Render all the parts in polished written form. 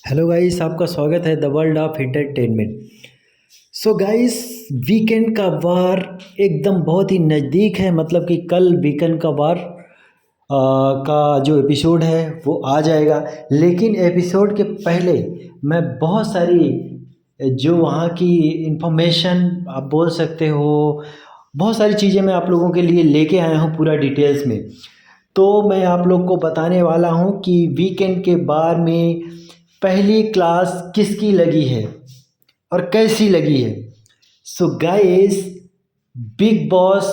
Hello guys, आपका स्वागत है the world of entertainment. So guys, weekend का वार एकदम बहुत ही नज़दीक है। मतलब कि कल वीकेंड का वार का जो एपिसोड है वो आ जाएगा। लेकिन एपिसोड के पहले मैं बहुत सारी जो वहाँ की इंफॉर्मेशन आप बोल सकते हो, बहुत सारी चीज़ें मैं आप लोगों के लिए लेके आया हूँ पूरा डिटेल्स में। तो मैं आप लोग को बताने वाला हूँ कि वीकेंड के बार में पहली क्लास किसकी लगी है और कैसी लगी है। सो गाइस, बिग बॉस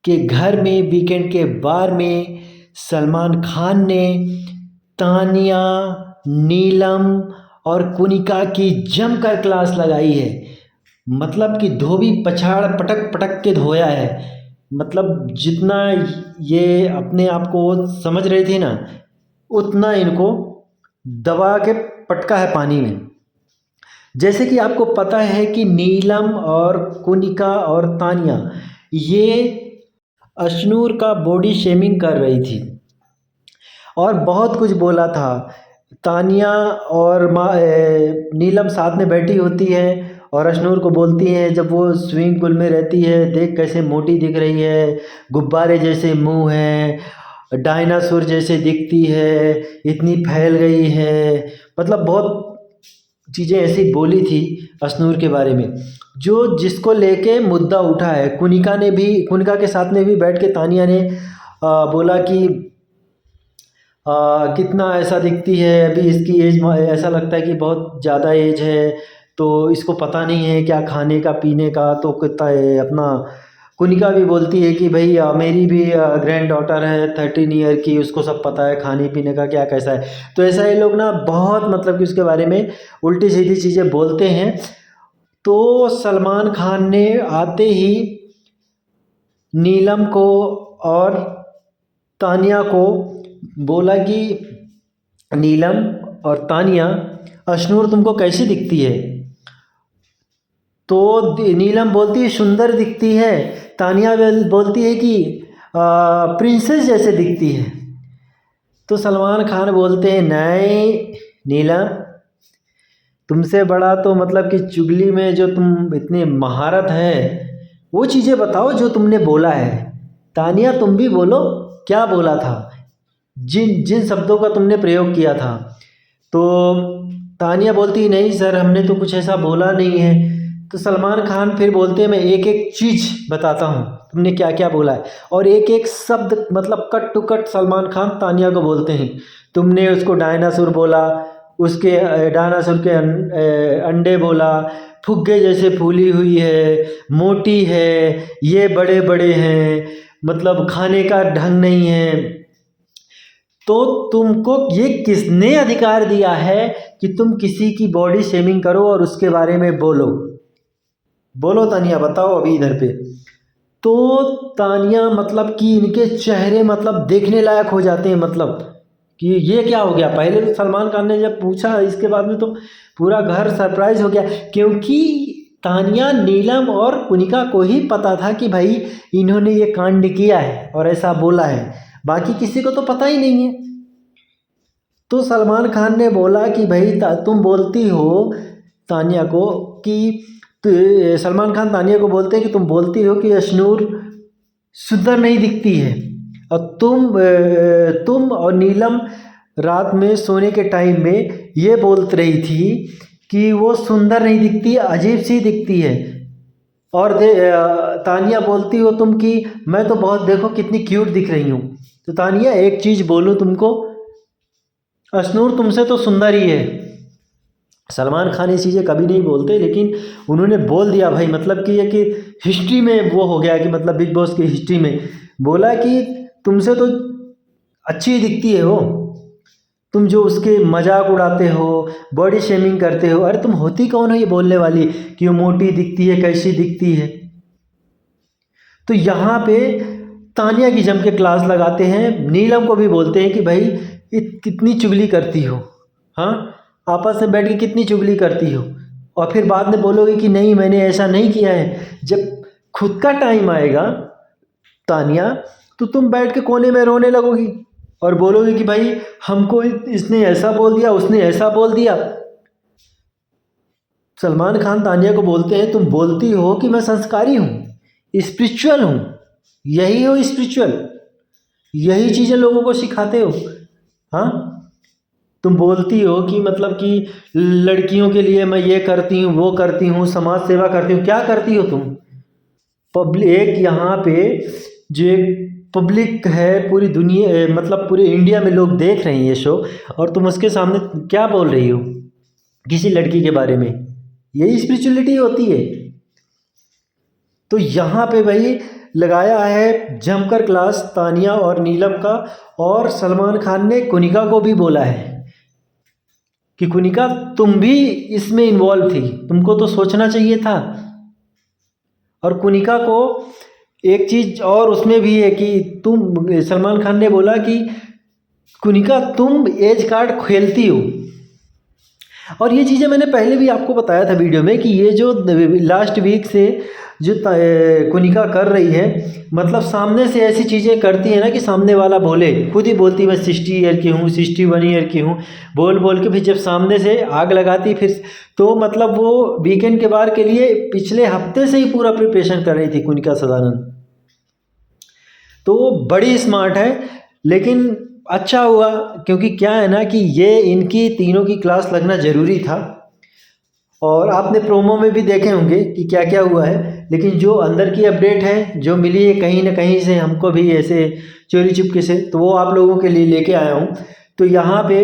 के घर में वीकेंड के बार में सलमान खान ने तानिया, नीलम और कुनिका की जमकर क्लास लगाई है। मतलब कि धोबी पछाड़ पटक पटक के धोया है। मतलब जितना ये अपने आप को समझ रहे थे ना, उतना इनको दबा के पटका है पानी में। जैसे कि आपको पता है कि नीलम और कुनिका और तानिया ये अशनूर का बॉडी शेमिंग कर रही थी और बहुत कुछ बोला था। तानिया और नीलम साथ में बैठी होती है और अशनूर को बोलती है, जब वो स्विमिंग पूल में रहती है, देख कैसे मोटी दिख रही है, गुब्बारे जैसे मुंह है, डायनासोर जैसे दिखती है, इतनी फैल गई है। मतलब बहुत चीज़ें ऐसी बोली थी अशनूर के बारे में, जो जिसको लेके मुद्दा उठा है। कुनिका के साथ में भी बैठ के तानिया ने बोला कि कितना ऐसा दिखती है, अभी इसकी एज ऐसा लगता है कि बहुत ज़्यादा एज है, तो इसको पता नहीं है क्या खाने का पीने का। तो कितना है अपना, कुनिका भी बोलती है कि भाई मेरी भी ग्रैंड डॉटर है 13 ईयर की, उसको सब पता है खाने पीने का क्या कैसा है। तो ऐसा ये लोग ना बहुत मतलब कि उसके बारे में उल्टी सीधी चीज़ें बोलते हैं। तो सलमान खान ने आते ही नीलम को और तानिया को बोला कि नीलम और तानिया, अशनूर तुमको कैसी दिखती है। तो नीलम बोलती है सुंदर दिखती है, तानिया बोलती है कि प्रिंसेस जैसे दिखती है। तो सलमान खान बोलते हैं, नहीं नीलम, तुमसे बड़ा तो मतलब कि चुगली में जो तुम इतनी महारत है, वो चीज़ें बताओ जो तुमने बोला है। तानिया तुम भी बोलो, क्या बोला था, जिन जिन शब्दों का तुमने प्रयोग किया था। तो तानिया बोलती नहीं सर, हमने तो कुछ ऐसा बोला नहीं है। तो सलमान खान फिर बोलते हैं, मैं एक एक चीज़ बताता हूँ तुमने क्या क्या बोला है। और एक एक शब्द मतलब cut to cut Salman Khan Tania को बोलते हैं। तुमने उसको डायनासोर बोला, उसके डायनासोर के अंडे बोला, फुग्गे जैसे फूली हुई है, मोटी है, ये बड़े बड़े हैं, मतलब खाने का ढंग नहीं है। तो तुमको ये किसने अधिकार दिया है कि तुम किसी की बॉडी शेमिंग करो और उसके बारे में बोलो। बोलो तानिया, बताओ अभी इधर पे। तो तानिया मतलब कि इनके चेहरे मतलब देखने लायक हो जाते हैं। मतलब कि ये क्या हो गया। पहले तो सलमान खान ने जब पूछा, इसके बाद में तो पूरा घर सरप्राइज हो गया, क्योंकि तानिया, नीलम और कुनिका को ही पता था कि भाई इन्होंने ये कांड किया है और ऐसा बोला है। बाकी किसी को तो पता ही नहीं है। तो सलमान खान ने बोला कि भाई तुम बोलती हो तानिया को कि सलमान खान तानिया को बोलते हैं कि तुम बोलती हो कि अशनूर सुंदर नहीं दिखती है, और तुम और नीलम रात में सोने के टाइम में ये बोल रही थी कि वो सुंदर नहीं दिखती, अजीब सी दिखती है। और तानिया बोलती हो तुम कि मैं तो बहुत, देखो कितनी क्यूट दिख रही हूँ। तो तानिया एक चीज़ बोलूँ तुमको, अशनूर तुमसे तो सुंदर ही है। सलमान खान ये चीज़ें कभी नहीं बोलते, लेकिन उन्होंने बोल दिया भाई। मतलब कि ये कि हिस्ट्री में वो हो गया कि मतलब बिग बॉस की हिस्ट्री में बोला कि तुमसे तो अच्छी दिखती है वो, तुम जो उसके मजाक उड़ाते हो, बॉडी शेमिंग करते हो। अरे तुम होती कौन हो ये बोलने वाली कि वो मोटी दिखती है, कैसी दिखती है। तो यहाँ पे तानिया की जम के क्लास लगाते हैं। नीलम को भी बोलते हैं कि भाई कितनी चुगली करती हो, हाँ, आपस में बैठ के कितनी चुगली करती हो। और फिर बाद में बोलोगे कि नहीं मैंने ऐसा नहीं किया है। जब खुद का टाइम आएगा तानिया, तो तुम बैठ के कोने में रोने लगोगी। और बोलोगे कि भाई हमको इसने ऐसा बोल दिया, उसने ऐसा बोल दिया। सलमान खान तानिया को बोलते हैं, तुम बोलती हो कि मैं संस्कारी हूँ, स्पिरिचुअल हूँ, यही हो स्पिरिचुअल, यही चीज़ें लोगों को सिखाते हो। हाँ, तुम बोलती हो कि मतलब कि लड़कियों के लिए मैं ये करती हूँ, वो करती हूँ, समाज सेवा करती हूँ। क्या करती हो तुम? पब्लिक यहाँ पे जो एक पब्लिक है पूरी दुनिया, मतलब पूरे इंडिया में लोग देख रहे हैं ये शो, और तुम उसके सामने क्या बोल रही हो किसी लड़की के बारे में? यही स्पिरिचुअलिटी होती है। तो यहाँ पे भाई लगाया है जमकर क्लास तानिया और नीलम का, और सलमान खान ने कुनिका को भी बोला है कि कुनिका तुम भी इसमें इन्वॉल्व थी, तुमको तो सोचना चाहिए था। और कुनिका को एक चीज़ और उसमें भी है कि तुम, सलमान खान ने बोला कि कुनिका तुम एज कार्ड खेलती हो। और ये चीज़ें मैंने पहले भी आपको बताया था वीडियो में कि ये जो लास्ट वीक से जो कुनिका कर रही है, मतलब सामने से ऐसी चीज़ें करती है ना कि सामने वाला बोले, खुद ही बोलती मैं 60 ईयर की हूँ, 61 ईयर की हूँ, बोल बोल के फिर जब सामने से आग लगाती फिर, तो मतलब वो वीकेंड के बार के लिए पिछले हफ्ते से ही पूरा प्रिपरेशन कर रही थी कुनिका सदानंद। तो वो बड़ी स्मार्ट है। लेकिन अच्छा हुआ, क्योंकि क्या है ना कि ये इनकी तीनों की क्लास लगना ज़रूरी था। और आपने प्रोमो में भी देखे होंगे कि क्या क्या हुआ है, लेकिन जो अंदर की अपडेट है जो मिली है कहीं ना कहीं से हमको भी ऐसे चोरी चुपके से, तो वो आप लोगों के लिए लेके आया हूँ। तो यहाँ पे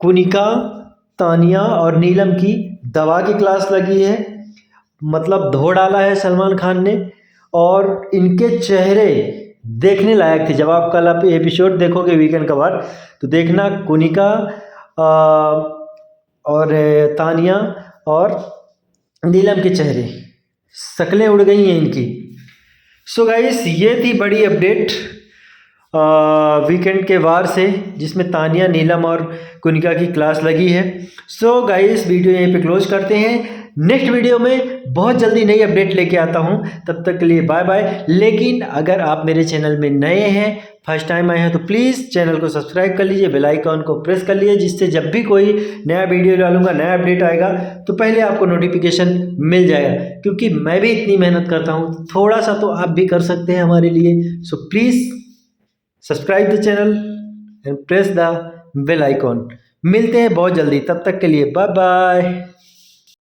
कुनिका, तानिया और नीलम की दवा की क्लास लगी है, मतलब धो डाला है सलमान खान ने। और इनके चेहरे देखने लायक थे। जब आप कल आप एपिसोड देखोगे वीकेंड का बार, तो देखना कुनिका और तानिया और नीलम के चेहरे, शक्लें उड़ गई हैं इनकी। सो गाइस, ये थी बड़ी अपडेट वीकेंड के वार से, जिसमें तानिया, नीलम और कुनिका की क्लास लगी है। सो गाइस, वीडियो यहीं पे क्लोज करते हैं। नेक्स्ट वीडियो में बहुत जल्दी नई अपडेट लेके आता हूं, तब तक के लिए बाय बाय। लेकिन अगर आप मेरे चैनल में नए हैं, फर्स्ट टाइम आए हैं, तो प्लीज़ चैनल को सब्सक्राइब कर लीजिए, बेल आइकॉन को प्रेस कर लीजिए, जिससे जब भी कोई नया वीडियो डालूंगा, नया अपडेट आएगा, तो पहले आपको नोटिफिकेशन मिल जाएगा। क्योंकि मैं भी इतनी मेहनत करता हूँ, थोड़ा सा तो आप भी कर सकते हैं हमारे लिए। So please subscribe the channel and press the bell icon. मिलते हैं बहुत जल्दी, तब तक के लिए बाय बाय।